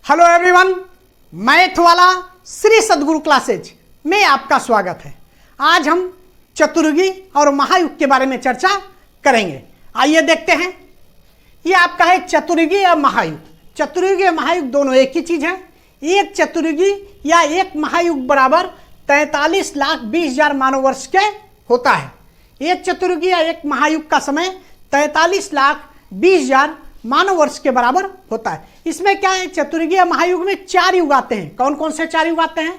Hello everyone, math वाला श्री सद्गुरु classes में आपका स्वागत है। आज हम चतुर्युगी और महायुग के बारे में चर्चा करेंगे। आइए देखते हैं। ये आपका है चतुर्युगी या महायुग। चतुर्युगी या महायुग दोनों एक ही चीज है। एक चतुर्युगी या एक महायुग बराबर 43,20,000 मानव वर्ष के होता है। एक चतुर्युगी या एक महायुग का समय 43,20,000 मानव वर्ष के बराबर होता है। इसमें क्या है, चतुर्युगी या महायुग में 4 युग आते हैं। कौन कौन से 4 युग आते हैं?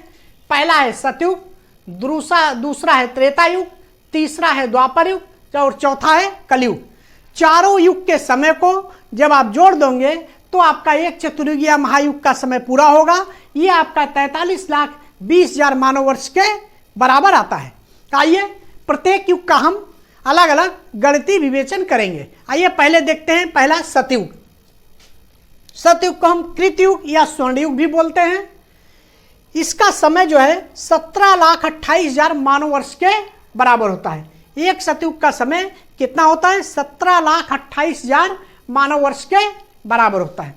पहला है सतयुग, दूसरा है त्रेता युग, तीसरा है द्वापर युग और चौथा है कलयुग। चारों युग के समय को जब आप जोड़ दोगे तो आपका एक चतुर्युगी या महायुग का समय पूरा होगा। ये आपका 43,20,000 मानव वर्ष के बराबर आता है। आइए प्रत्येक युग का हम अलग अलग गणितीय विवेचन करेंगे। आइए पहले देखते हैं। पहला सतयुग। सतयुग को हम कृतयुग या स्वर्णयुग भी बोलते हैं। इसका समय जो है 17,28,000 मानव वर्ष के बराबर होता है। एक सतयुग का समय कितना होता है? 17,28,000 मानव वर्ष के बराबर होता है।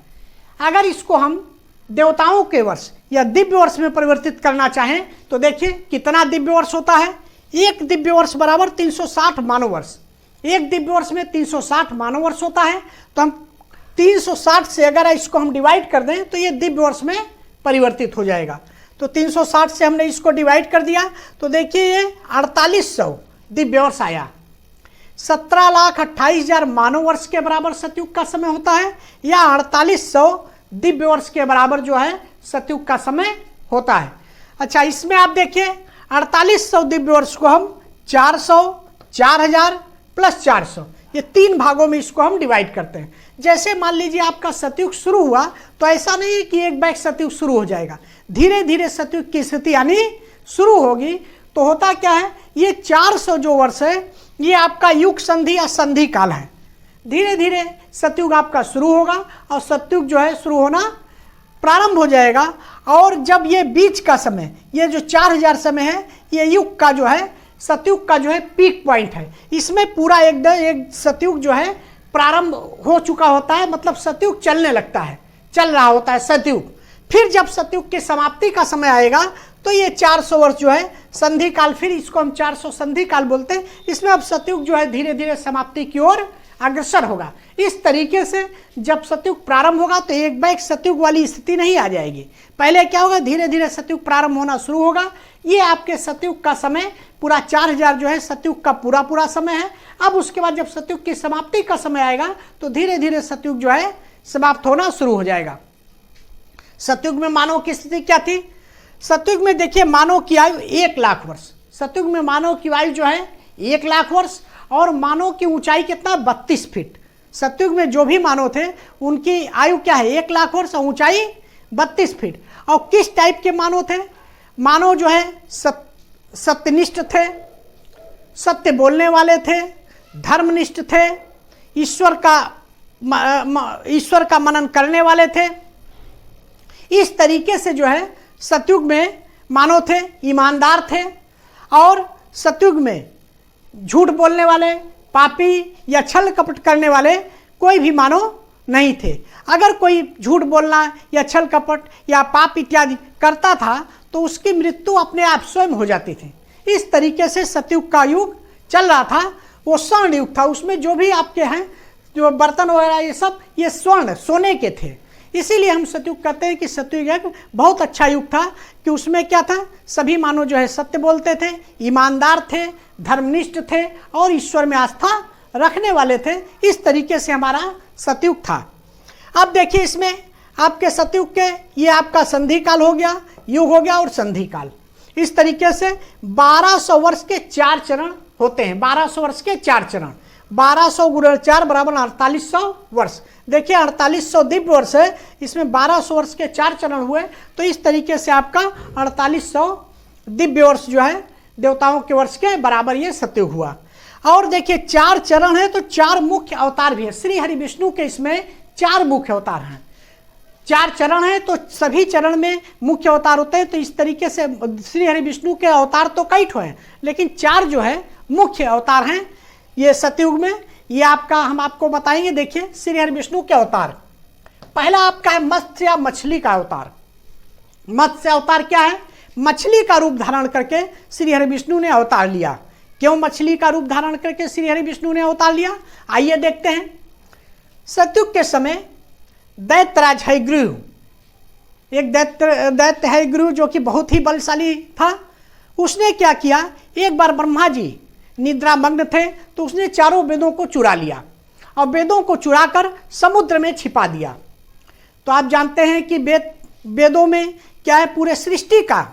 अगर इसको हम देवताओं के वर्ष या दिव्य वर्ष में परिवर्तित करना चाहें तो देखिए कितना दिव्य वर्ष होता है। एक दिव्य वर्ष बराबर 360 मानव वर्ष। एक दिव्य वर्ष में 360 मानव वर्ष होता है। तो हम 360 से अगर इसको हम डिवाइड कर दें तो ये दिव्य वर्ष में परिवर्तित हो जाएगा। तो 360 से हमने इसको डिवाइड कर दिया तो देखिए ये 4800 दिव्य वर्ष आया। 17,28,000 मानव वर्ष के बराबर सतयुग का समय होता है या 4800 दिव्य वर्ष के बराबर जो है सतयुग का समय होता है। अच्छा, इसमें आप देखिए 4800 दिव्य वर्ष को हम 400, 4000 प्लस 400 ये 3 भागों में इसको हम डिवाइड करते हैं। जैसे मान लीजिए आपका सतयुग शुरू हुआ तो ऐसा नहीं है कि एक बैच सतयुग शुरू हो जाएगा। धीरे धीरे सतयुग की स्थिति आनी शुरू होगी। तो होता क्या है, ये 400 जो वर्ष है ये आपका युग संधि या संधि काल है। धीरे धीरे सतयुग आपका शुरू होगा और सतयुग जो है शुरू होना प्रारंभ हो जाएगा। और जब ये बीच का समय, ये जो 4000 समय है, ये युग का जो है सतयुग का जो है पीक पॉइंट है। इसमें पूरा एकदम एक सतयुग जो है प्रारंभ हो चुका होता है, मतलब सतयुग चलने लगता है, चल रहा होता है सतयुग। फिर जब सतयुग की समाप्ति का समय आएगा तो ये 400 वर्ष जो है संधि काल, फिर इसको हम 400 संधि काल बोलते हैं। इसमें अब सतयुग जो है धीरे धीरे समाप्ति की ओर अग्रसर होगा। इस तरीके से जब सतयुग प्रारंभ होगा तो एक बैग सतयुग वाली स्थिति नहीं आ जाएगी। पहले क्या होगा, धीरे धीरे सतयुग प्रारंभ होना शुरू होगा। ये आपके सतयुग का समय पूरा 4000 जो है सतयुग का पूरा समय है। अब उसके बाद जब सतयुग की समाप्ति का समय आएगा तो धीरे धीरे सतयुग जो है समाप्त होना शुरू हो जाएगा। सतयुग में मानव की स्थिति क्या थी? सतयुग में देखिए मानव की आयु 1 लाख वर्ष। सतयुग में मानव की आयु जो है 1 लाख वर्ष और मानव की ऊंचाई कितना? 32 फीट। सतयुग में जो भी मानव थे उनकी आयु क्या है? 1 लाख वर्ष और ऊंचाई 32 फीट। और किस टाइप के मानव थे? मानव जो है सत्यनिष्ठ थे, सत्य बोलने वाले थे, धर्मनिष्ठ थे, ईश्वर का मनन करने वाले थे। इस तरीके से जो है सतयुग में मानव थे, ईमानदार थे। और सतयुग में झूठ बोलने वाले, पापी या छल कपट करने वाले कोई भी मानव नहीं थे। अगर कोई झूठ बोलना या छल कपट या पाप इत्यादि करता था तो उसकी मृत्यु अपने आप स्वयं हो जाती थी। इस तरीके से सतयुग का युग चल रहा था। वो स्वर्ण युग था। उसमें जो भी आपके हैं जो बर्तन वगैरह ये सब ये स्वर्ण सोने के थे। इसीलिए हम सतयुग कहते हैं कि सतयुग एक बहुत अच्छा युग था कि उसमें क्या था, सभी मानव जो है सत्य बोलते थे, ईमानदार थे, धर्मनिष्ठ थे और ईश्वर में आस्था रखने वाले थे। इस तरीके से हमारा सतयुग था। अब देखिए इसमें आपके सतयुग के ये आपका संधि काल हो गया, युग हो गया और संधि काल। इस तरीके से 1200 वर्ष के 4 चरण होते हैं। 1200 वर्ष के 4 चरण, 1200 गुणा 4 बराबर 4800 वर्ष। देखिए 4800 दिव्य वर्ष है, इसमें 1200 वर्ष के 4 चरण हुए। तो इस तरीके से आपका 4800 दिव्य वर्ष जो है देवताओं के वर्ष के बराबर ये सतयुग हुआ। और देखिए 4 चरण है तो 4 मुख्य अवतार भी है। श्री हरि विष्णु के इसमें 4 मुख्य अवतार हैं। 4 चरण है तो सभी चरण में मुख्य अवतार होते हैं। तो इस तरीके से श्री हरि विष्णु के अवतार तो कई ठो हैं, लेकिन 4 जो है मुख्य अवतार हैं ये सतयुग में। ये आपका हम आपको बताएंगे। देखिए श्री हरि विष्णु के अवतार, पहला आपका है मत्स्य या मछली का अवतार। मत्स्य अवतार क्या है? मछली का रूप धारण करके श्री हरि विष्णु ने अवतार लिया। क्यों मछली का रूप धारण करके श्री हरि विष्णु ने अवतार लिया? आइए देखते हैं। सतयुग के समय दैत्यराज हयग्रीव, एक दैत्य हयग्रीव जो कि बहुत ही बलशाली था, उसने क्या किया, एक बार ब्रह्मा जी निद्रा मग्न थे तो उसने चारों वेदों को चुरा लिया और वेदों को चुराकर समुद्र में छिपा दिया। तो आप जानते हैं कि वेदों में क्या है, पूरे सृष्टि का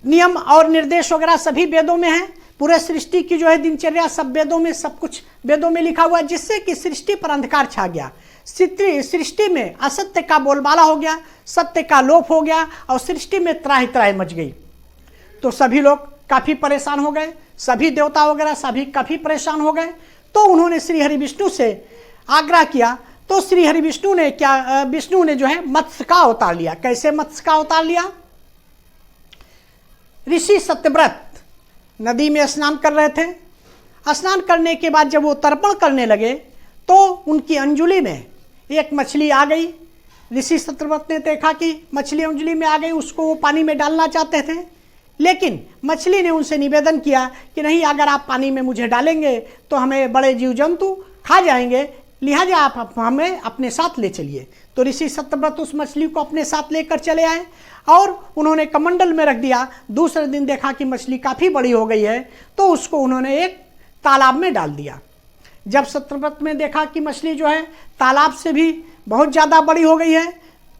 नियम और निर्देश वगैरह सभी वेदों में है। पूरे सृष्टि की जो है दिनचर्या सब वेदों में, सब कुछ वेदों में लिखा हुआ है, जिससे कि सृष्टि पर अंधकार छा गया। सृष्टि में असत्य का बोलबाला हो गया, सत्य का लोप हो गया और सृष्टि में त्राहि त्राहि मच गई। तो सभी लोग काफ़ी परेशान हो गए, सभी देवता वगैरह सभी काफ़ी परेशान हो गए। तो उन्होंने श्री हरि विष्णु से आग्रह किया। तो श्री हरि विष्णु ने जो है मत्स्य का अवतार लिया। कैसे मत्स्य का अवतार लिया? ऋषि सत्यव्रत नदी में स्नान कर रहे थे। स्नान करने के बाद जब वो तर्पण करने लगे तो उनकी अंजुलि में एक मछली आ गई। ऋषि सत्यव्रत ने देखा कि मछली अंजुलि में आ गई, उसको वो पानी में डालना चाहते थे, लेकिन मछली ने उनसे निवेदन किया कि नहीं, अगर आप पानी में मुझे डालेंगे तो हमें बड़े जीव जंतु खा जाएंगे, लिहाजा आप हमें अपने साथ ले चलिए। तो ऋषि सत्यव्रत उस मछली को अपने साथ लेकर चले आए और उन्होंने कमंडल में रख दिया। दूसरे दिन देखा कि मछली काफ़ी बड़ी हो गई है तो उसको उन्होंने एक तालाब में डाल दिया। जब सत्यव्रत में देखा कि मछली जो है तालाब से भी बहुत ज़्यादा बड़ी हो गई है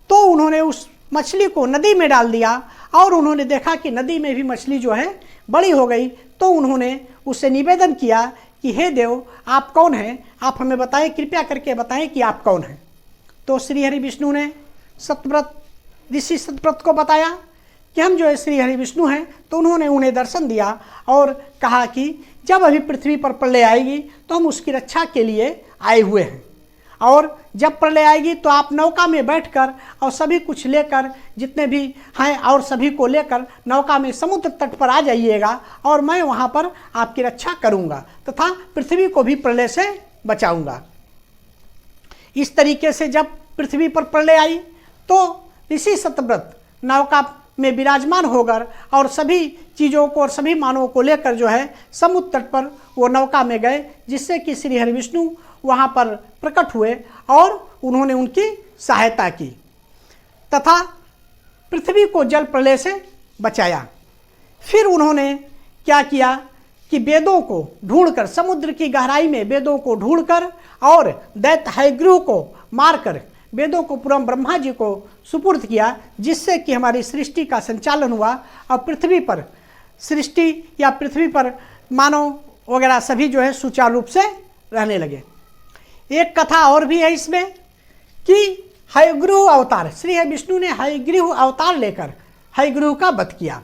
तो उन्होंने उस मछली को नदी में डाल दिया और उन्होंने देखा कि नदी में भी मछली जो है बड़ी हो गई। तो उन्होंने उससे निवेदन किया कि हे देव, आप कौन हैं, आप हमें बताएं, कृपया करके बताएं कि आप कौन हैं। तो श्री हरि विष्णु ने ऋषि सत्यव्रत को बताया कि हम जो है श्री हरि विष्णु हैं। तो उन्होंने उन्हें दर्शन दिया और कहा कि जब अभी पृथ्वी पर प्रलय आएगी तो हम उसकी रक्षा के लिए आए हुए हैं, और जब प्रलय आएगी तो आप नौका में बैठकर और सभी कुछ लेकर, जितने भी हैं और सभी को लेकर नौका में समुद्र तट पर आ जाइएगा और मैं वहाँ पर आपकी रक्षा करूँगा तथा पृथ्वी को भी प्रलय से बचाऊँगा। इस तरीके से जब पृथ्वी पर प्रलय आई तो ऋषि सत्यव्रत नौका में विराजमान होकर और सभी चीज़ों को और सभी मानवों को लेकर जो है समुद्र तट पर वो नौका में गए, जिससे कि श्री हरि विष्णु वहाँ पर प्रकट हुए और उन्होंने उनकी सहायता की तथा पृथ्वी को जल प्रलय से बचाया। फिर उन्होंने क्या किया कि वेदों को ढूंढकर, समुद्र की गहराई में वेदों को ढूंढकर और दैत्य हयग्रीव को मारकर वेदों को पुरम ब्रह्मा जी को सुपुर्द किया, जिससे कि हमारी सृष्टि का संचालन हुआ और पृथ्वी पर सृष्टि या पृथ्वी पर मानव वगैरह सभी जो है सुचारू रूप से रहने लगे। एक कथा और भी है इसमें कि हयग्रीव अवतार, श्री हरि विष्णु ने हयग्रीव अवतार लेकर हयग्रीव का वध किया।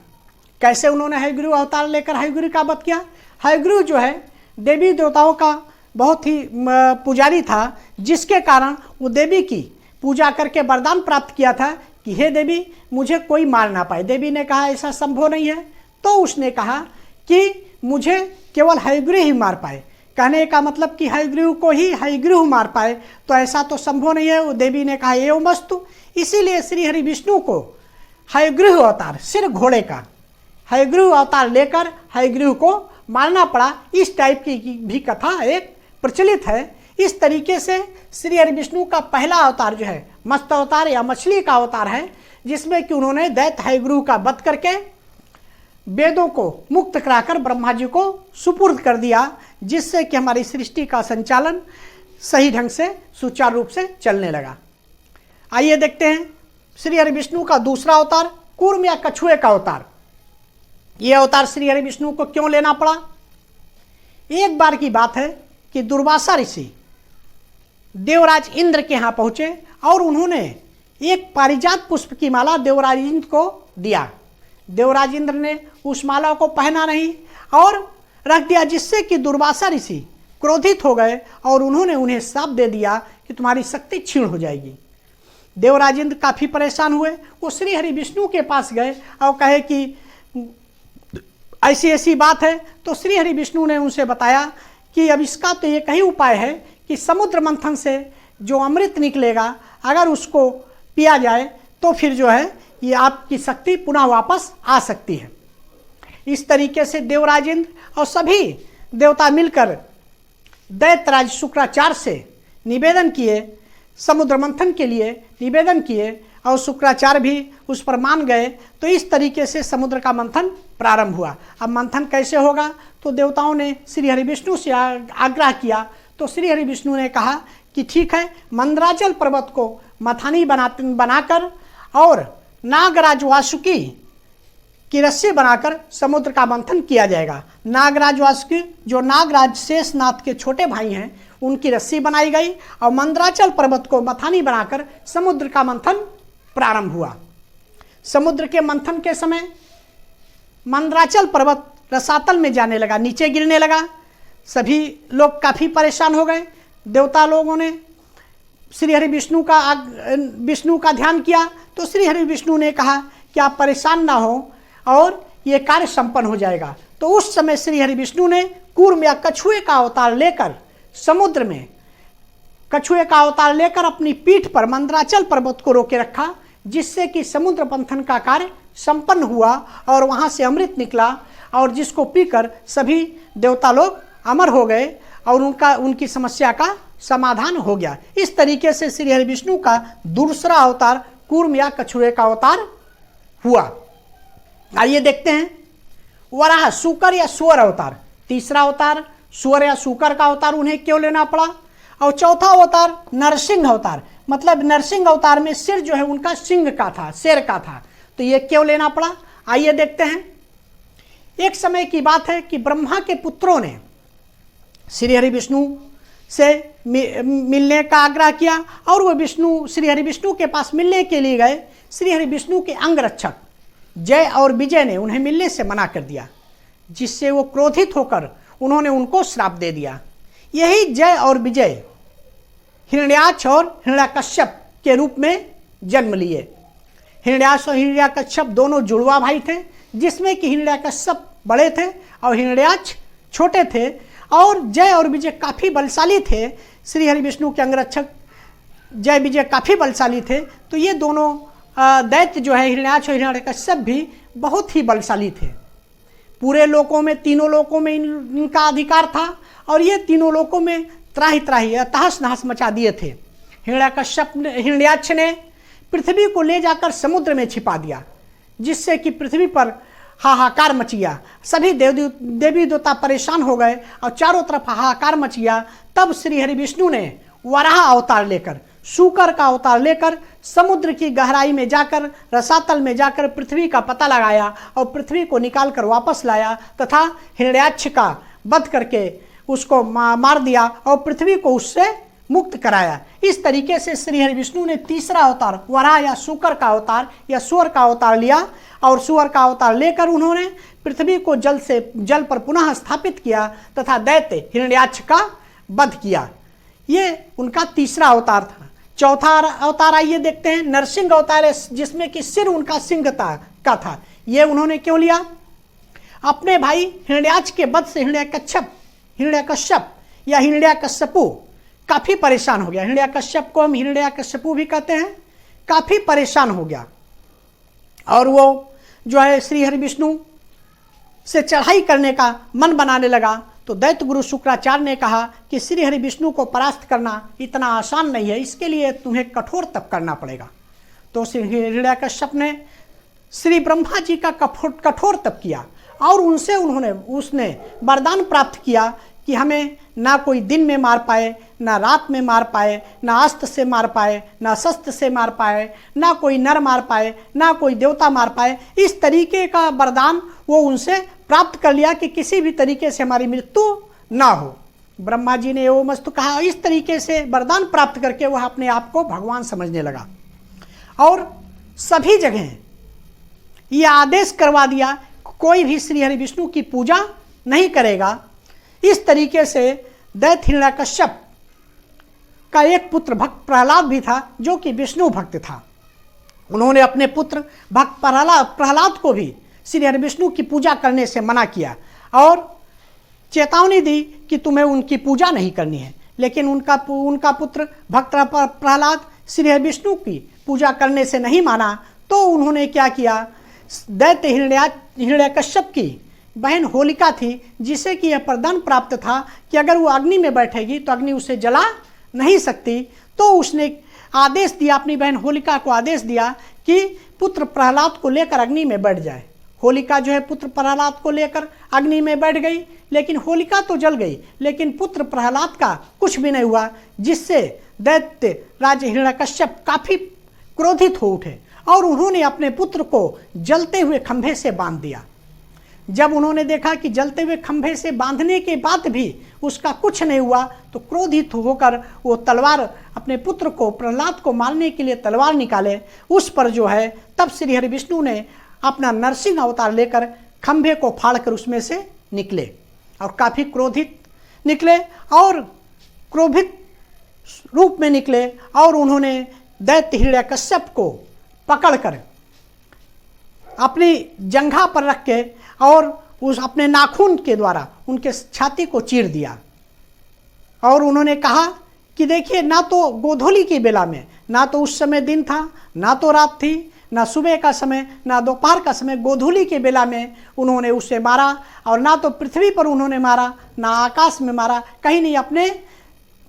कैसे उन्होंने हयग्रीव अवतार लेकर हयग्रीव का वध किया? हयग्रीव जो है देवी देवताओं का बहुत ही पुजारी था, जिसके कारण वो देवी की पूजा करके वरदान प्राप्त किया था कि हे देवी, मुझे कोई मार ना पाए। देवी ने कहा ऐसा संभव नहीं है। तो उसने कहा कि मुझे केवल हयग्रीव ही मार पाए। कहने का मतलब कि हयग्रीव को ही हयग्रीव मार पाए, तो ऐसा तो संभव नहीं है। वो देवी ने कहा एवं वस्तु। इसीलिए श्री हरि विष्णु को हयग्रीव अवतार, सिर घोड़े का हयग्रीव अवतार लेकर हयग्रीव को मारना पड़ा। इस टाइप की भी कथा एक प्रचलित है। इस तरीके से श्री हरि विष्णु का पहला अवतार जो है मत्स्य अवतार या मछली का अवतार है, जिसमें कि उन्होंने दैत्य हयग्रीव का वध करके वेदों को मुक्त कराकर ब्रह्मा जी को सुपुर्द कर दिया, जिससे कि हमारी सृष्टि का संचालन सही ढंग से सुचारू रूप से चलने लगा। आइए देखते हैं श्री हरि विष्णु का दूसरा अवतार, कूर्म या कछुए का अवतार। यह अवतार श्री हरि विष्णु को क्यों लेना पड़ा? एक बार की बात है कि दुर्वासा ऋषि देवराज इंद्र के यहाँ पहुँचे और उन्होंने एक पारिजात पुष्प की माला देवराज इंद्र को दिया। देवराज इंद्र ने उस माला को पहना नहीं और रख दिया, जिससे कि दुर्वासा ऋषि क्रोधित हो गए और उन्होंने उन्हें श्राप दे दिया कि तुम्हारी शक्ति क्षीण हो जाएगी। देवराज इंद्र काफ़ी परेशान हुए। वो श्री हरि विष्णु के पास गए और कहे कि ऐसी ऐसी बात है। तो श्री हरि विष्णु ने उनसे बताया कि अब इसका तो एक ही उपाय है कि समुद्र मंथन से जो अमृत निकलेगा अगर उसको पिया जाए तो फिर जो है ये आपकी शक्ति पुनः वापस आ सकती है। इस तरीके से देवराज इंद्र और सभी देवता मिलकर दैत्यराज शुक्राचार्य से निवेदन किए, समुद्र मंथन के लिए निवेदन किए और शुक्राचार्य भी उस पर मान गए। तो इस तरीके से समुद्र का मंथन प्रारंभ हुआ। अब मंथन कैसे होगा, तो देवताओं ने श्री हरि विष्णु से आग्रह किया। तो श्री हरि विष्णु ने कहा कि ठीक है, मंदराचल पर्वत को मथानी बनाकर और नागराज वासुकी की रस्सी बनाकर समुद्र का मंथन किया जाएगा। नागराज वासुकी जो नागराज शेषनाथ के छोटे भाई हैं, उनकी रस्सी बनाई गई और मंदराचल पर्वत को मथानी बनाकर समुद्र का मंथन प्रारंभ हुआ। समुद्र के मंथन के समय मंदराचल पर्वत रसातल में जाने लगा, नीचे गिरने लगा। सभी लोग काफ़ी परेशान हो गए। देवता लोगों ने श्री हरि विष्णु का ध्यान किया। तो श्री हरि विष्णु ने कहा कि आप परेशान ना हो और ये कार्य संपन्न हो जाएगा। तो उस समय श्री हरि विष्णु ने कूर्म या कछुए का अवतार लेकर समुद्र में कछुए का अवतार लेकर अपनी पीठ पर मंदराचल पर्वत को रोके रखा, जिससे कि समुद्र मंथन का कार्य संपन्न हुआ और वहाँ से अमृत निकला और जिसको पीकर सभी देवता लोग अमर हो गए और उनकी समस्या का समाधान हो गया। इस तरीके से श्री हरि विष्णु का दूसरा अवतार कूर्म या कछुए का अवतार हुआ। आइए देखते हैं वराह, सूकर या सुअर अवतार। तीसरा अवतार सुअर या सूकर का अवतार उन्हें क्यों लेना पड़ा। और चौथा अवतार नरसिंह अवतार, मतलब नरसिंह अवतार में सिर जो है उनका सिंह का था, शेर का था। तो ये क्यों लेना पड़ा, आइए देखते हैं। एक समय की बात है कि ब्रह्मा के पुत्रों ने श्री हरि विष्णु से मिलने का आग्रह किया और वो श्री हरि विष्णु के पास मिलने के लिए गए। श्री हरि विष्णु के अंगरक्षक जय और विजय ने उन्हें मिलने से मना कर दिया, जिससे वो क्रोधित होकर उन्होंने उनको श्राप दे दिया। यही जय और विजय हिरण्याक्ष और हिरण्याकश्यप के रूप में जन्म लिए। हिरण्याक्ष और हिरण्याकश्यप दोनों जुड़वा भाई थे, जिसमें कि हिरण्याकश्यप बड़े थे और हिरण्याक्ष छोटे थे। और जय और विजय काफ़ी बलशाली थे। श्री हरि विष्णु के अंगरक्षक जय विजय काफ़ी बलशाली थे। तो ये दोनों दैत्य जो है हिरण्याक्ष और हिरण्याकश्यप भी बहुत ही बलशाली थे। पूरे लोकों में, तीनों लोकों में इनका अधिकार था और ये तीनों लोकों में त्राही त्राही तहस नहस मचा दिए थे। हिरण्याक्ष ने पृथ्वी को ले जाकर समुद्र में छिपा दिया, जिससे कि पृथ्वी पर हाहाकार मच गया। सभी देवी देवता परेशान हो गए और चारों तरफ हाहाकार मच गया। तब श्री हरि विष्णु ने वराह अवतार लेकर, सूकर का अवतार लेकर समुद्र की गहराई में जाकर, रसातल में जाकर पृथ्वी का पता लगाया और पृथ्वी को निकाल कर वापस लाया तथा हिरण्याक्ष का वध करके उसको मार दिया और पृथ्वी को उससे मुक्त कराया। इस तरीके से श्री हरि विष्णु ने तीसरा अवतार वराह या सूकर का अवतार या सुअर का अवतार लिया और सुअर का अवतार लेकर उन्होंने पृथ्वी को जल पर पुनः स्थापित किया तथा दैत्य हिरण्याक्ष का वध किया। ये उनका तीसरा अवतार था। चौथा अवतार आइए देखते हैं, नरसिंह अवतार है, जिसमें कि सिर उनका सिंह का था। ये उन्होंने क्यों लिया, अपने भाई हिरण्याक्ष के वध से हिरण्याकश्यप या हिरण्याकश्यपु काफ़ी परेशान हो गया। हिरण्याकश्यप को हम हिरण्याकश्यपु भी कहते हैं। काफ़ी परेशान हो गया और वो जो है श्री हरि विष्णु से चढ़ाई करने का मन बनाने लगा। तो दैत्य गुरु शुक्राचार्य ने कहा कि श्री हरि विष्णु को परास्त करना इतना आसान नहीं है, इसके लिए तुम्हें कठोर तप करना पड़ेगा। तो श्री हिरण्याकश्यप ने श्री ब्रह्मा जी का कठोर तप किया और उसने वरदान प्राप्त किया कि हमें ना कोई दिन में मार पाए, ना रात में मार पाए, ना अस्त्र से मार पाए, ना शस्त्र से मार पाए, ना कोई नर मार पाए, ना कोई देवता मार पाए। इस तरीके का वरदान वो उनसे प्राप्त कर लिया कि किसी भी तरीके से हमारी मृत्यु ना हो। ब्रह्मा जी ने वो मस्त कहा। इस तरीके से वरदान प्राप्त करके वह अपने आप को भगवान समझने लगा और सभी जगह यह आदेश करवा दिया कोई भी श्री हरि विष्णु की पूजा नहीं करेगा। इस तरीके से दैत्य हिरण्याकश्यप का एक पुत्र भक्त प्रहलाद भी था, जो कि विष्णु भक्त था। उन्होंने अपने पुत्र भक्त प्रहलाद को भी श्री हरि विष्णु की पूजा करने से मना किया और चेतावनी दी कि तुम्हें उनकी पूजा नहीं करनी है। लेकिन उनका पुत्र भक्त प्रहलाद श्री विष्णु की पूजा करने से नहीं माना तो उन्होंने क्या किया, दैत्य हिरण्यकश्यप की बहन होलिका थी जिसे कि यह वरदान प्राप्त था कि अगर वो अग्नि में बैठेगी तो अग्नि उसे जला नहीं सकती, तो उसने आदेश दिया, अपनी बहन होलिका को आदेश दिया कि पुत्र प्रहलाद को लेकर अग्नि में बैठ जाए। होलिका जो है पुत्र प्रहलाद को लेकर अग्नि में बैठ गई, लेकिन होलिका तो जल गई लेकिन पुत्र प्रहलाद का कुछ भी नहीं हुआ, जिससे दैत्य राज हिरण्यकश्यप काफी क्रोधित हो उठे और उन्होंने अपने पुत्र को जलते हुए खंभे से बांध दिया। जब उन्होंने देखा कि जलते हुए खंभे से बांधने के बाद भी उसका कुछ नहीं हुआ तो क्रोधित होकर वो तलवार अपने पुत्र को प्रहलाद को मारने के लिए तलवार निकाले। उस पर जो है तब श्री हरि विष्णु ने अपना नरसिंह अवतार लेकर खंभे को फाड़कर उसमें से निकले और काफी क्रोधित निकले और क्रोधित रूप में निकले और उन्होंने दैत्य हिरण्यकश्यप को पकड़कर अपनी जंघा पर रख के और उस अपने नाखून के द्वारा उनके छाती को चीर दिया और उन्होंने कहा कि देखिए, ना तो गोधूली की बेला में, ना तो उस समय दिन था, ना तो रात थी, ना सुबह का समय, ना दोपहर का समय, गोधूली के बेला में उन्होंने उसे मारा और ना तो पृथ्वी पर उन्होंने मारा, ना आकाश में मारा, कहीं नहीं, अपने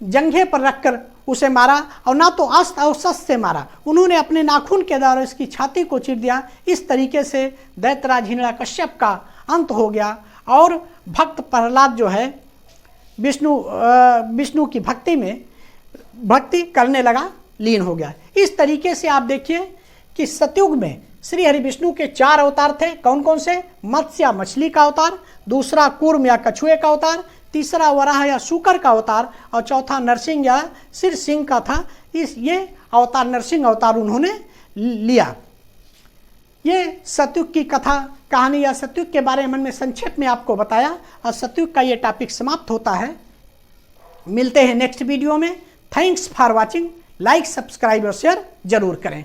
जंघे पर रखकर उसे मारा और ना तो अस्त और शस्त्र से मारा, उन्होंने अपने नाखून के द्वारा इसकी छाती को चीर दिया। इस तरीके से दैत्यराज हिरण्यकश्यप का अंत हो गया और भक्त प्रहलाद जो है विष्णु की भक्ति करने लगा, लीन हो गया। इस तरीके से आप देखिए कि सतयुग में श्री हरि विष्णु के 4 अवतार थे। कौन कौन से? मत्स्य या मछली का अवतार, दूसरा कूर्म या कछुए का अवतार, तीसरा वराह या शूकर का अवतार और चौथा नरसिंह या सिर सिंह का था। ये अवतार नरसिंह अवतार उन्होंने लिया। ये सतयुग की कथा कहानी या सतयुग के बारे में संक्षेप में आपको बताया और सतयुग का ये टॉपिक समाप्त होता है। मिलते हैं नेक्स्ट वीडियो में। Thanks for watching. Like, subscribe और शेयर जरूर करें।